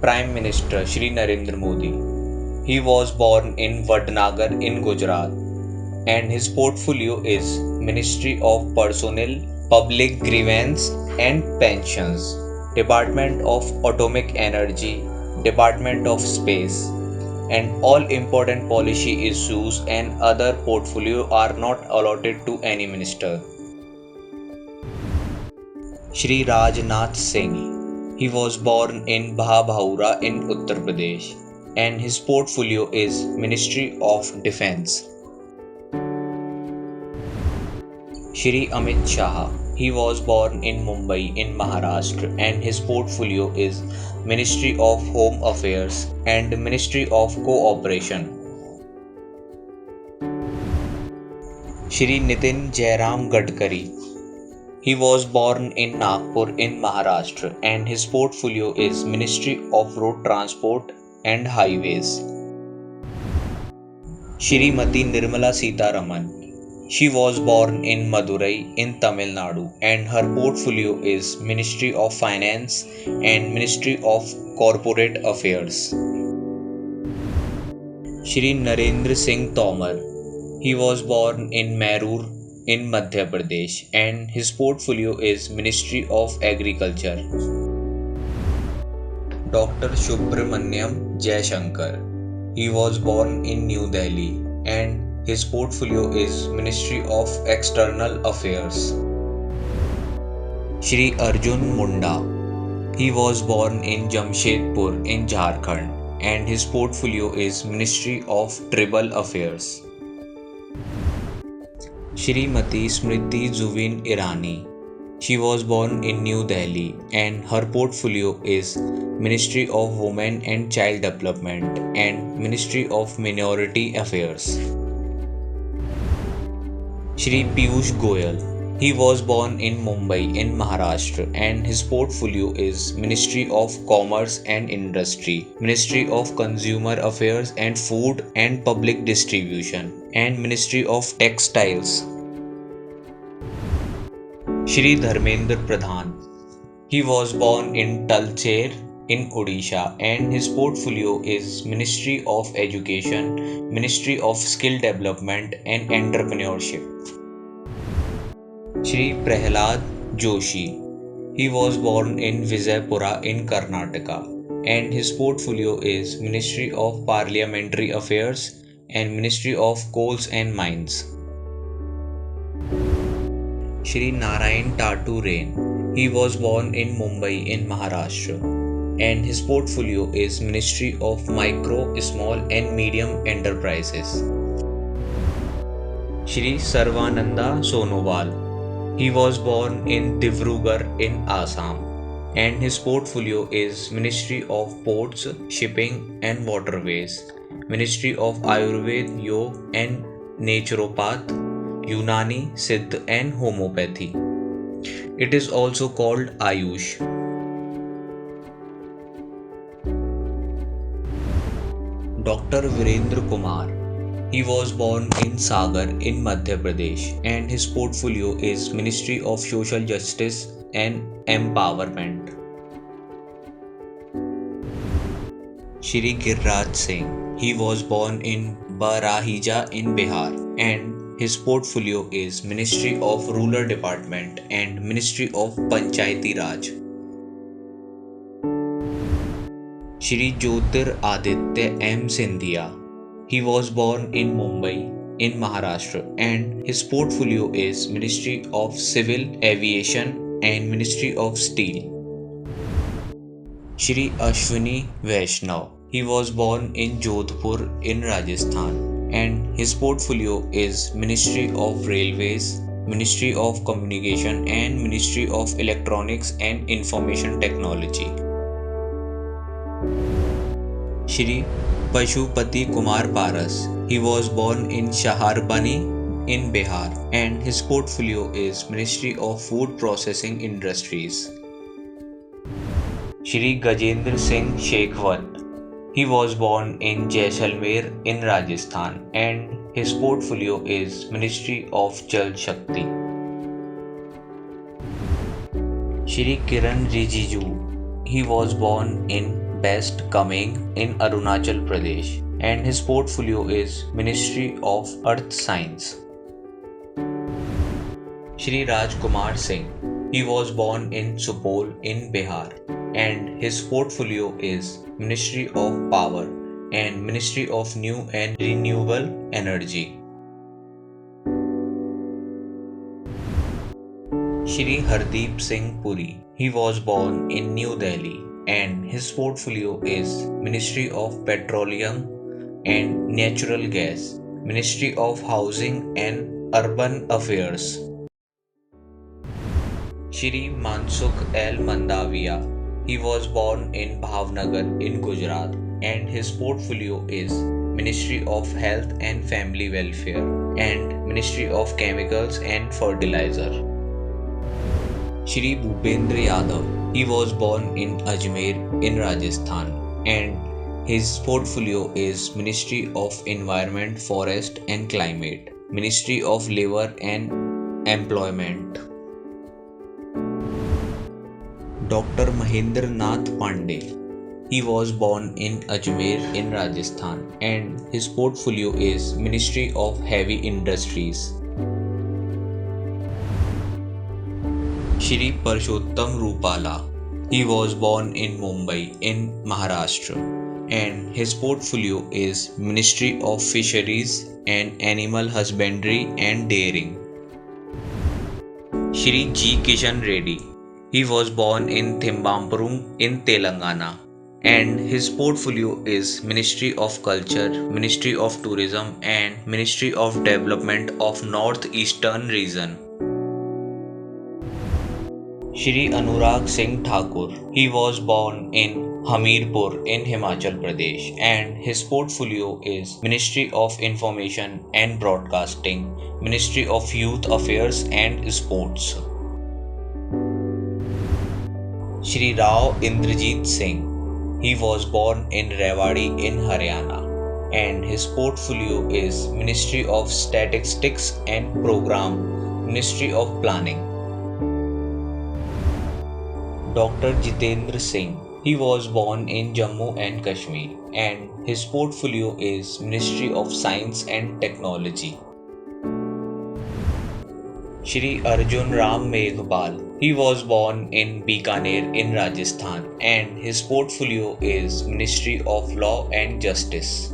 Prime Minister Shri Narendra Modi. He was born in Vadnagar in Gujarat, and his portfolio is Ministry of Personnel, Public Grievance and Pensions, Department of Atomic Energy, Department of Space, and all important policy issues and other portfolio are not allotted to any minister. Shri Rajnath Singh. He was born in Bhabhaura in Uttar Pradesh, and his portfolio is Ministry of Defense. Shri Amit Shah. He was born in Mumbai in Maharashtra, and his portfolio is Ministry of Home Affairs and Ministry of Cooperation. Shri Nitin Jairam Gadkari. He was born in Nagpur in Maharashtra, and his portfolio is Ministry of Road Transport and Highways. Shrimati Nirmala Sitharaman. She was born in Madurai in Tamil Nadu, and her portfolio is Ministry of Finance and Ministry of Corporate Affairs. Shri Narendra Singh Tomar. He was born in Merur in Madhya Pradesh, and his portfolio is Ministry of Agriculture. Dr. Subramaniam Jaishankar. He was born in New Delhi, and his portfolio is Ministry of External Affairs. Shri Arjun Munda. He was born in Jamshedpur in Jharkhand, and his portfolio is Ministry of Tribal Affairs. Shrimati Smriti Zubin Irani. She was born in New Delhi, and her portfolio is Ministry of Women and Child Development and Ministry of Minority Affairs. Shri Piyush Goyal. He was born in Mumbai in Maharashtra, and his portfolio is Ministry of Commerce and Industry, Ministry of Consumer Affairs and Food and Public Distribution, and Ministry of Textiles. Shri Dharmendra Pradhan. He was born in Talcher in Odisha, and his portfolio is Ministry of Education, Ministry of Skill Development and Entrepreneurship. Shri Prahlad Joshi. He was born in Vijaypura in Karnataka, and his portfolio is Ministry of Parliamentary Affairs and Ministry of Coals and Mines. Shri Narayan Tatu Rain. He was born in Mumbai in Maharashtra, and his portfolio is Ministry of Micro, Small and Medium Enterprises. Shri Sarvananda Sonowal. He was born in Divrugarh in Assam, and his portfolio is Ministry of Ports, Shipping and Waterways, Ministry of Ayurveda, Yoga and Naturopath, Unani, Siddha and Homeopathy. It is also called Ayush. Dr. Virendra Kumar. He was born in Sagar in Madhya Pradesh, and his portfolio is Ministry of Social Justice and Empowerment. Shri Girraj Singh. He was born in Barahija in Bihar, and his portfolio is Ministry of Rural Development and Ministry of Panchayati Raj. Shri Jyotir Aditya M. Sindhia. He was born in Mumbai in Maharashtra, and his portfolio is Ministry of Civil Aviation and Ministry of Steel. Shri Ashwini Vaishnav. He was born in Jodhpur in Rajasthan, and his portfolio is Ministry of Railways, Ministry of Communication and Ministry of Electronics and Information Technology. Shri Pashupati Kumar Paras. He was born in Shaharbani in Bihar, and his portfolio is Ministry of Food Processing Industries. Shri Gajendra Singh Shekhawat. He was born in Jaisalmer in Rajasthan, and his portfolio is Ministry of Jal Shakti. Shri Kiran Rijiju. He was born in best coming in Arunachal Pradesh, and his portfolio is Ministry of Earth Science. Shri Rajkumar Singh. He was born in Supaul in Bihar, and his portfolio is Ministry of Power and Ministry of New and Renewable Energy. Shri Hardeep Singh Puri. He was born in New Delhi, and his portfolio is Ministry of Petroleum and Natural Gas, Ministry of Housing and Urban Affairs. Shri Mansukh L. Mandaviya. He was born in Bhavnagar in Gujarat, and his portfolio is Ministry of Health and Family Welfare and Ministry of Chemicals and Fertilizer. Shri Bhupendra Yadav. He was born in Ajmer in Rajasthan, and his portfolio is Ministry of Environment, Forest and Climate, Ministry of Labor and Employment. Dr. Mahendra Nath Pandey. He was born in Ajmer in Rajasthan, and his portfolio is Ministry of Heavy Industries. Shri Parshottam Rupala. He was born in Mumbai in Maharashtra, and his portfolio is Ministry of Fisheries and Animal Husbandry and Dairying. Shri G. Kishan Reddy. He was born in Thimbapuram in Telangana, and his portfolio is Ministry of Culture, Ministry of Tourism and Ministry of Development of Northeastern Region. Shri Anurag Singh Thakur. He was born in Hamirpur in Himachal Pradesh, and his portfolio is Ministry of Information and Broadcasting, Ministry of Youth Affairs and Sports. Shri Rao Indrajit Singh. He was born in Rewari in Haryana, and his portfolio is Ministry of Statistics and Program, Ministry of Planning. Dr. Jitendra Singh. He was born in Jammu and Kashmir, and his portfolio is Ministry of Science and Technology. Shri Arjun Ram Meghwal. He was born in Bikaner in Rajasthan, and his portfolio is Ministry of Law and Justice.